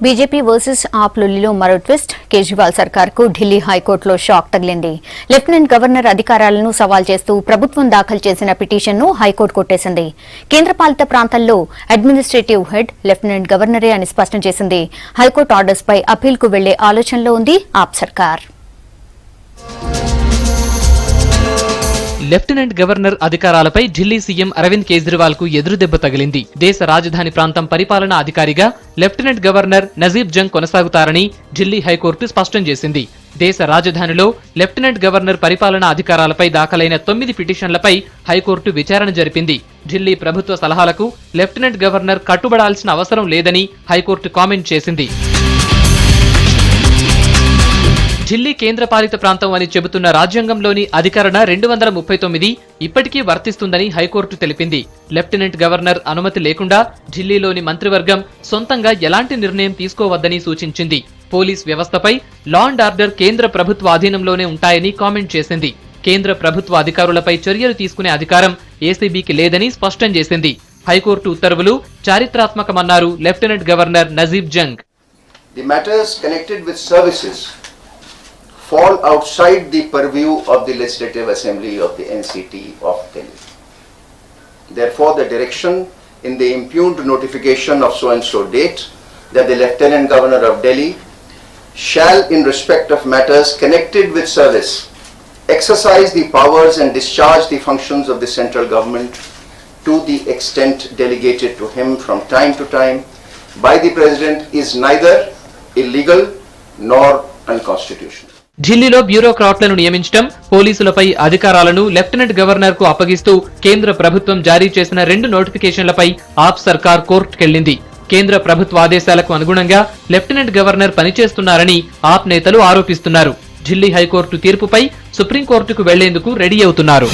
BJP versus ఆప్ లొల్లిలో మరో twist. Kejriwal సర్కార్కు Delhi హైకోర్టులో shock తగిలింది. లెఫ్టినెంట్ గవర్నర్ అధికారాలను సవాల్ చేస్తూ ప్రభుత్వం దాఖలు చేసిన పిటిషన్ను హైకోర్టు కొట్టేసింది. కేంద్రపాలిత ప్రాంతాల్లో అడ్మినిస్ట్రేటివ్ హెడ్ లెఫ్టినెంట్ గవర్నరే అని స్పష్టం చేసింది. హైకోర్టు ఆర్డర్స్పై అపీల్కు వెళ్లే ఆలోచనలో ఉంది ఆప్ సర్కార్. లెఫ్టినెంట్ గవర్నర్ అధికారాలపై ఢిల్లీ సీఎం అరవింద్ కేజ్రీవాల్ కు ఎదురుదెబ్బ తగిలింది. దేశ రాజధాని ప్రాంతం పరిపాలనా అధికారిగా లెఫ్టినెంట్ గవర్నర్ నజీబ్ జంగ్ కొనసాగుతారని ఢిల్లీ హైకోర్టు స్పష్టం చేసింది. దేశ రాజధానిలో లెఫ్టినెంట్ గవర్నర్ పరిపాలనా అధికారాలపై దాఖలైన 9 పిటిషన్లపై హైకోర్టు విచారణ జరిపింది. ఢిల్లీ ప్రభుత్వ సలహాలకు లెఫ్టినెంట్ గవర్నర్ కట్టుబడాల్సిన అవసరం లేదని హైకోర్టు కామెంట్ చేసింది. ఢిల్లీ కేంద్రపాలిత ప్రాంతం అని చెబుతున్న రాజ్యాంగంలోని అధికరణ 239 ఇప్పటికీ వర్తిస్తుందని హైకోర్టు తెలిపింది. లెఫ్టినెంట్ గవర్నర్ అనుమతి లేకుండా ఢిల్లీలోని మంత్రివర్గం సొంతంగా ఎలాంటి నిర్ణయం తీసుకోవద్దని సూచించింది. పోలీస్ వ్యవస్థపై లా అండ్ ఆర్డర్ కేంద్ర ప్రభుత్వ ఆధీనంలోనే ఉంటాయని కామెంట్ చేసింది. కేంద్ర ప్రభుత్వ అధికారులపై చర్యలు తీసుకునే అధికారం ఏసీబీకి లేదని స్పష్టం చేసింది. హైకోర్టు ఉత్తర్వులు చారిత్రాత్మకమన్నారు lieutenant governor Najeeb Jung. Fall outside the purview of the Legislative Assembly of the NCT of Delhi. Therefore, the direction in the impugned notification of so-and-so date that the Lieutenant Governor of Delhi shall, in respect of matters connected with service, exercise the powers and discharge the functions of the central government to the extent delegated to him from time to time by the President is neither illegal nor unconstitutional. ఢిల్లీలో బ్యూరోక్రాట్లను నియమించడం, పోలీసులపై అధికారాలను lieutenant governor కు అప్పగిస్తూ కేంద్ర ప్రభుత్వం జారీ చేసిన 2 నోటిఫికేషన్లపై ఆప్ సర్కార్ కోర్టుకెళ్లింది. కేంద్ర ప్రభుత్వ ఆదేశాలకు అనుగుణంగా లెఫ్టినెంట్ గవర్నర్ పనిచేస్తున్నారని ఆప్ నేతలు ఆరోపిస్తున్నారు. ఢిల్లీ హైకోర్టు తీర్పుపై సుప్రీంకోర్టుకు వెళ్లేందుకు రెడీ అవుతున్నారు.